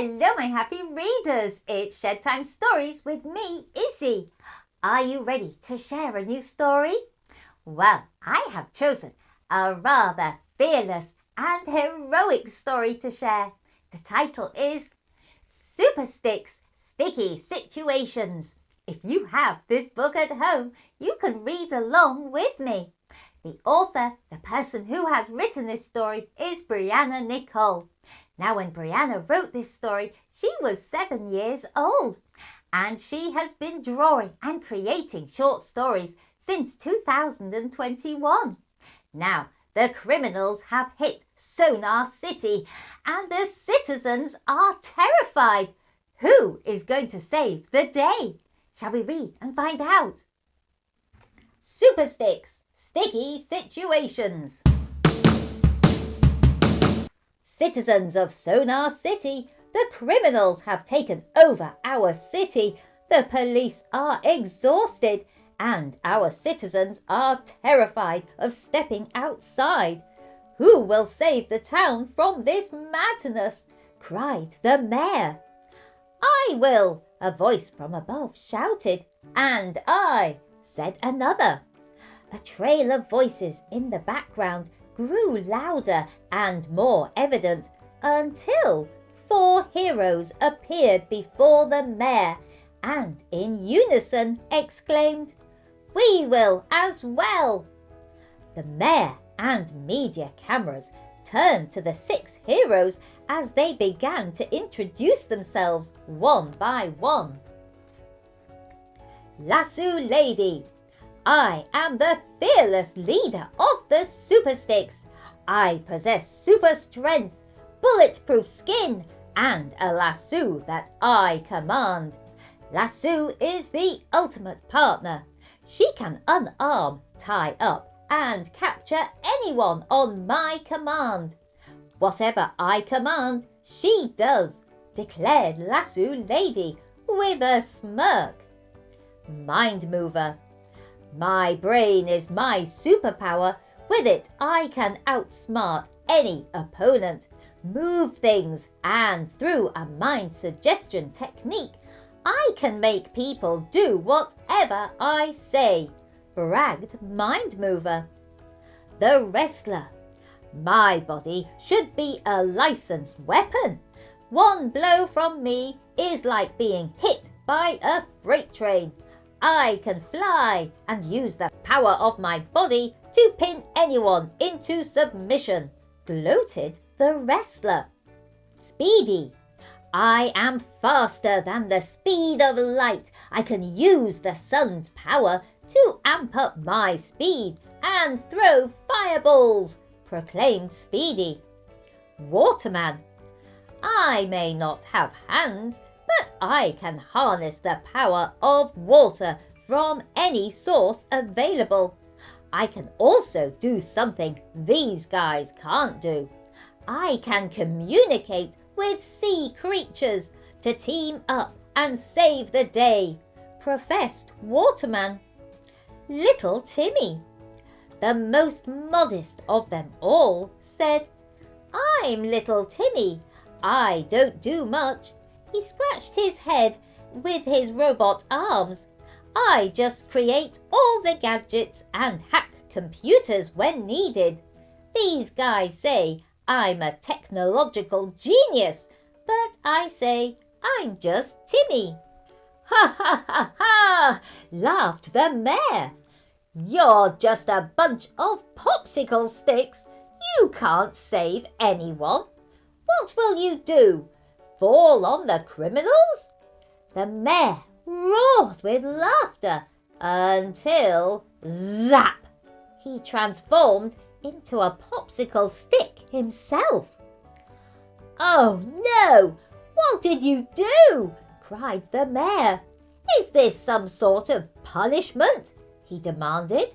Hello, my happy readers. It's Shed Time Stories with me, Issy. Are you ready to share a new story? Well, I have chosen a rather fearless and heroic story to share. The title is Super Sticks, Sticky Situations. If you have this book at home, you can read along with me. The author, the person who has written this story, is Brianna Nichole. Now, when Brianna wrote this story, she was 7 years old, and she has been drawing and creating short stories since 2021. Now, the criminals have hit Sonar City, and the citizens are terrified. Who is going to save the day? Shall we read and find out? Super Sticks, Sticky Situations. Citizens of Sonar City, the criminals have taken over our city. The police are exhausted and our citizens are terrified of stepping outside. Who will save the town from this madness? Cried the mayor. I will, a voice from above shouted. And I, said another. A trail of voices in the background grew louder and more evident until 4 heroes appeared before the mayor and in unison exclaimed, "We will as well." The mayor and media cameras turned to the 6 heroes as they began to introduce themselves one by one. Lasso Lady. I am the fearless leader of the Super Sticks. I possess super strength, bulletproof skin, and a lasso that I command. Lasso is the ultimate partner. She can unarm, tie up, and capture anyone on my command. Whatever I command, she does, declared Lasso Lady with a smirk. Mind Mover. My brain is my superpower. With it, I can outsmart any opponent, move things, and through a mind suggestion technique, I can make people do whatever I say, bragged Mind Mover. The Wrestler. My body should be a licensed weapon. One blow from me is like being hit by a freight train. I can fly and use the power of my body to pin anyone into submission, gloated the Wrestler. Speedy. I am faster than the speed of light. I can use the sun's power to amp up my speed and throw fireballs, proclaimed Speedy. Waterman. I may not have hands, but I can harness the power of water from any source available. I can also do something these guys can't do. I can communicate with sea creatures to team up and save the day, professed Waterman. Little Timmy. The most modest of them all said, I'm Little Timmy. I don't do much. He scratched his head with his robot arms. I just create all the gadgets and hack computers when needed. These guys say I'm a technological genius, but I say I'm just Timmy. Ha ha ha ha! Laughed the mayor. You're just a bunch of popsicle sticks. You can't save anyone. What will you do? Fall on the criminals? The mayor roared with laughter until, zap, he transformed into a popsicle stick himself. Oh no! What did you do? Cried the mayor. Is this some sort of punishment? He demanded.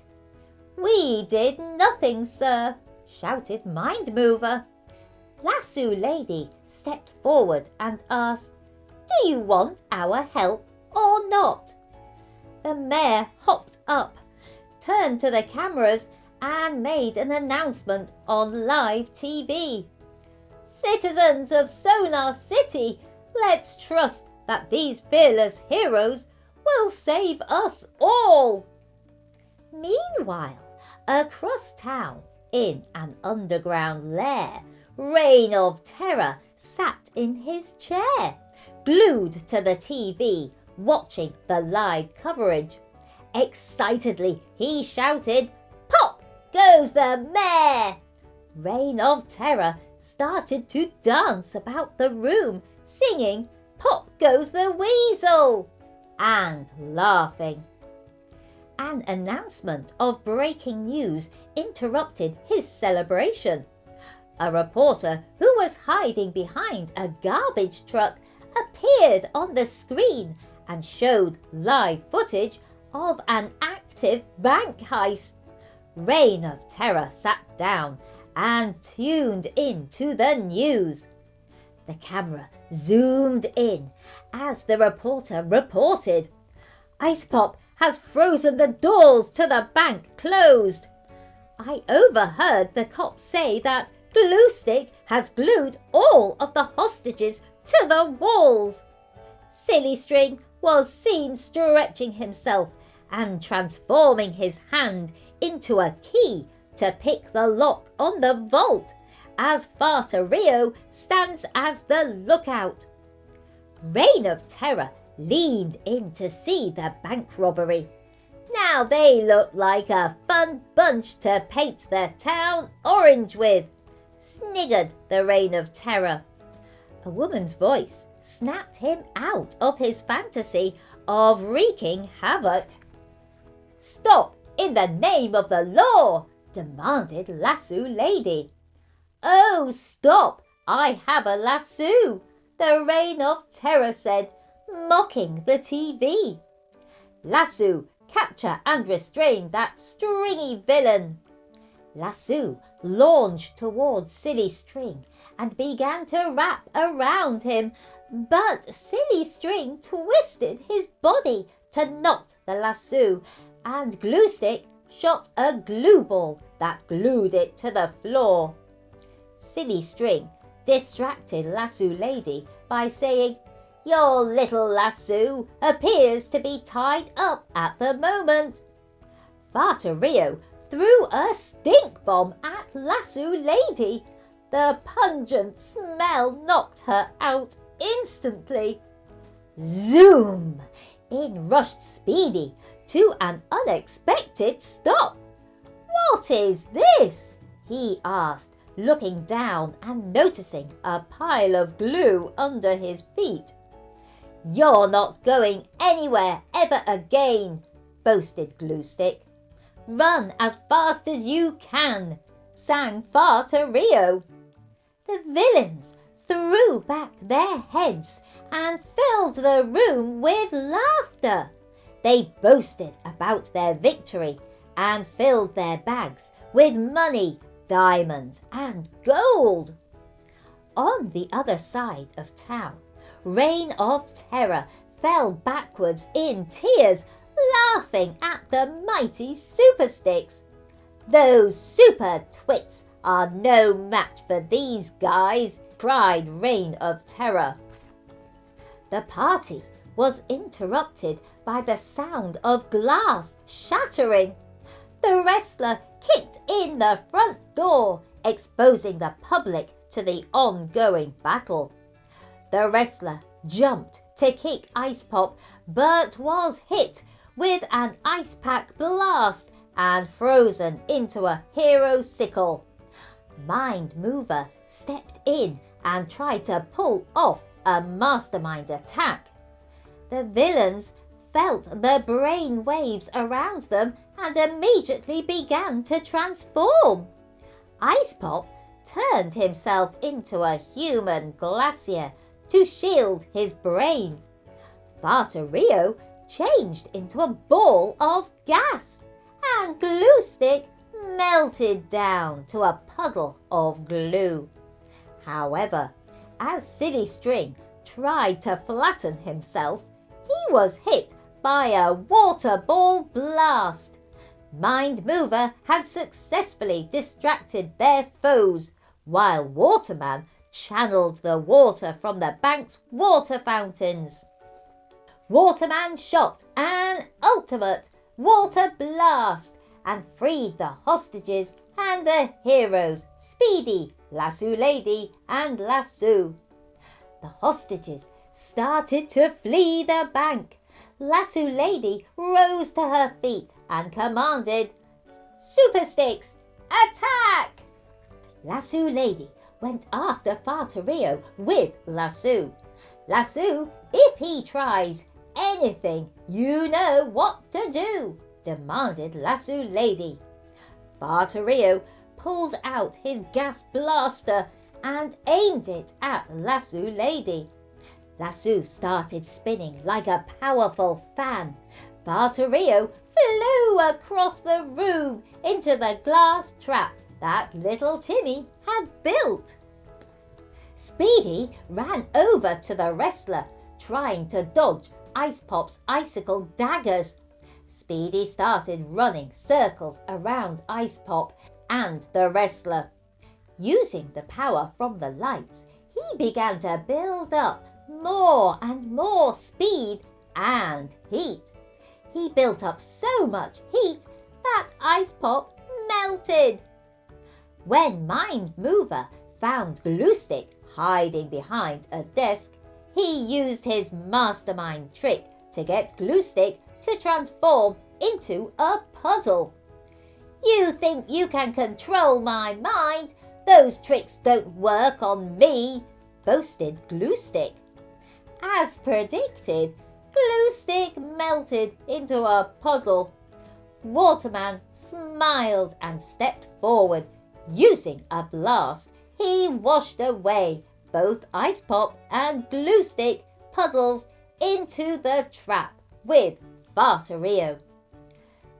We did nothing, sir, shouted Mind Mover. Lasso Lady stepped forward and asked, Do you want our help or not? The mayor hopped up, turned to the cameras and made an announcement on live TV. Citizens of Sonar City, Let's trust that these fearless heroes will save us all. Meanwhile, across town, in an underground lair, Reign of Terror sat in his chair, glued to the TV, watching the live coverage. Excitedly he shouted, "Pop goes the mayor!" Reign of Terror started to dance about the room, singing, "Pop goes the weasel!" and laughing. An announcement of breaking news interrupted his celebration. A reporter who was hiding behind a garbage truck appeared on the screen and showed live footage of an active bank heist. Reign of Terror sat down and tuned in to the news. The camera zoomed in as the reporter reported, "Icepop has frozen the doors to the bank closed. I overheard the cops say that Gluestick has glued all of the hostages to the walls." Silly String was seen stretching himself and transforming his hand into a key to pick the lock on the vault, as Fart-a-rio stands as the lookout. Reign of Terror leaned in to see the bank robbery. "Now they look like a fun bunch to paint the town orange with," sniggered the Reign of Terror. A woman's voice snapped him out of his fantasy of wreaking havoc. "Stop in the name of the law!" demanded Lasso Lady. "Oh, stop! I have a lasso," the Reign of Terror said, mocking the TV. "Lasso, capture and restrain that stringy villain." Lasso launched towards Silly String and began to wrap around him, but Silly String twisted his body to knot the lasso, and Gluestick shot a glue ball that glued it to the floor. Silly String distracted Lasso Lady by saying, "Your little lasso appears to be tied up at the moment." Fart-a-rio threw a stink bomb at Lasso Lady. The pungent smell knocked her out instantly. Zoom! In rushed Speedy to an unexpected stop. "What is this?" he asked, looking down and noticing a pile of glue under his feet. "You're not going anywhere ever again," boasted Gluestick. "Run as fast as you can," sang Fart-a-rio. The villains threw back their heads and filled the room with laughter. They boasted about their victory and filled their bags with money, diamonds and gold. On the other side of town, Reign of Terror fell backwards in tears, laughing at the mighty Super Sticks. "Those super twits are no match for these guys," cried Reign of Terror. The party was interrupted by the sound of glass shattering. The wrestler kicked in the front door, exposing the public to the ongoing battle. The wrestler jumped to kick Icepop, but was hit with an ice pack blast and frozen into a hero sickle. Mind Mover stepped in and tried to pull off a mastermind attack. The villains felt the brain waves around them and immediately began to transform. Icepop turned himself into a human glacier to shield his brain. Fart-a-rio changed into a ball of gas, and Gluestick melted down to a puddle of glue. However, as Silly String tried to flatten himself, he was hit by a water ball blast. Mind Mover had successfully distracted their foes, while Waterman channeled the water from the bank's water fountains. Waterman shot an ultimate water blast and freed the hostages and the heroes, Speedy, Lasso Lady and Lasso. The hostages started to flee the bank. Lasso Lady rose to her feet and commanded, "Super Sticks, attack!" Lasso Lady went after Fart-a-rio with Lasso. "Lasso, if he tries anything, you know what to do," demanded Lasso Lady. Fart-a-rio pulled out his gas blaster and aimed it at Lasso Lady. Lasso started spinning like a powerful fan. Fart-a-rio flew across the room into the glass trap that little Timmy had built. Speedy ran over to the wrestler, trying to dodge Icepop's icicle daggers. Speedy started running circles around Icepop and the wrestler. Using the power from the lights, he began to build up more and more speed and heat. He built up so much heat that Icepop melted. When Mind Mover found Gluestick hiding behind a desk, he used his mastermind trick to get Gluestick to transform into a puddle. "You think you can control my mind? Those tricks don't work on me," boasted Gluestick. As predicted, Gluestick melted into a puddle. Waterman smiled and stepped forward. Using a blast, he washed away both Icepop and Gluestick puddles into the trap with Fart-a-rio.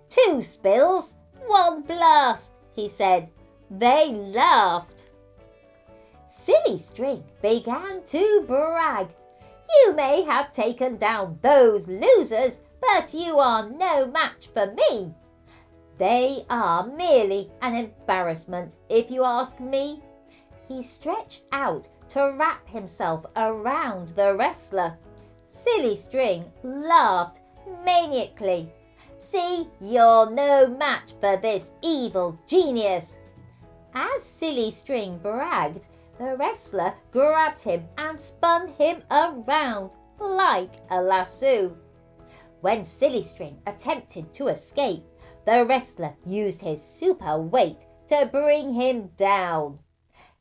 "Two spills, one blast," he said. They laughed. Silly String began to brag. "You may have taken down those losers, but you are no match for me. They are merely an embarrassment, if you ask me." He stretched out to wrap himself around the wrestler. Silly String laughed maniacally. "See, you're no match for this evil genius." As Silly String bragged, the wrestler grabbed him and spun him around like a lasso. When Silly String attempted to escape, the wrestler used his super weight to bring him down.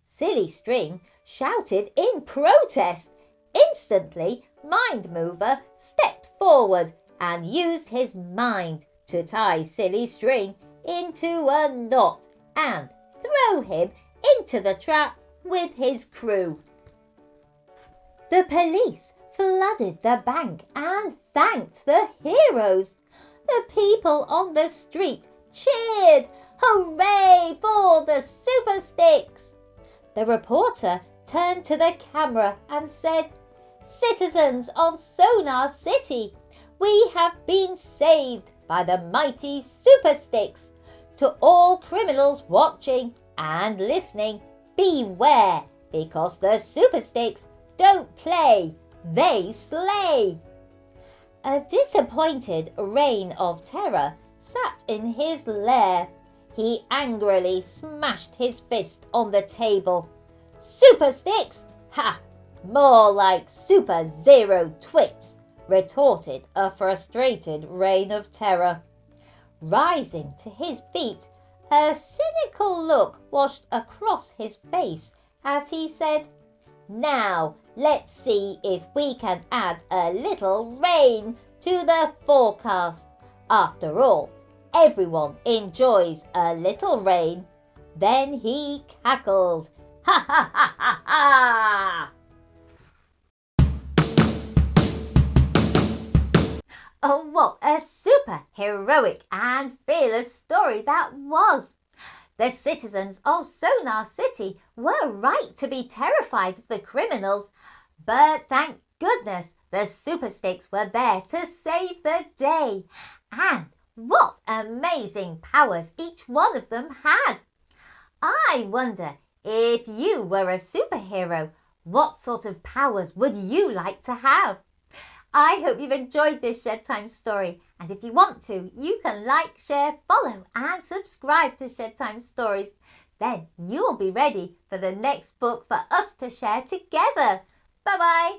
Silly String shouted in protest. Instantly, Mind Mover stepped forward and used his mind to tie Silly String into a knot and throw him into the trap with his crew. The police flooded the bank and thanked the heroes. The people on the street cheered, "Hooray for the Super Sticks!" The reporter turned to the camera and said, "Citizens of Sonar City, we have been saved by the mighty Super Sticks. To all criminals watching and listening, beware, because the Super Sticks don't play, they slay." A disappointed Reign of Terror sat in his lair. He angrily smashed his fist on the table. "Super Sticks? Ha! More like Super Zero Twits," retorted a frustrated Reign of Terror. Rising to his feet, a cynical look washed across his face as he said, "Now let's see if we can add a little rain to the forecast. After all, everyone enjoys a little rain." Then he cackled. "Ha ha ha ha ha!" Oh, what a super heroic and fearless story that was! The citizens of Sonar City were right to be terrified of the criminals, but thank goodness the Super Sticks were there to save the day. And what amazing powers each one of them had! I wonder If you were a superhero, what sort of powers would you like to have? I hope you've enjoyed this Shed Time story, and if you want to, you can like, share, follow and subscribe to Shed Time Stories. Then you'll be ready for the next book for us to share together. Bye-bye.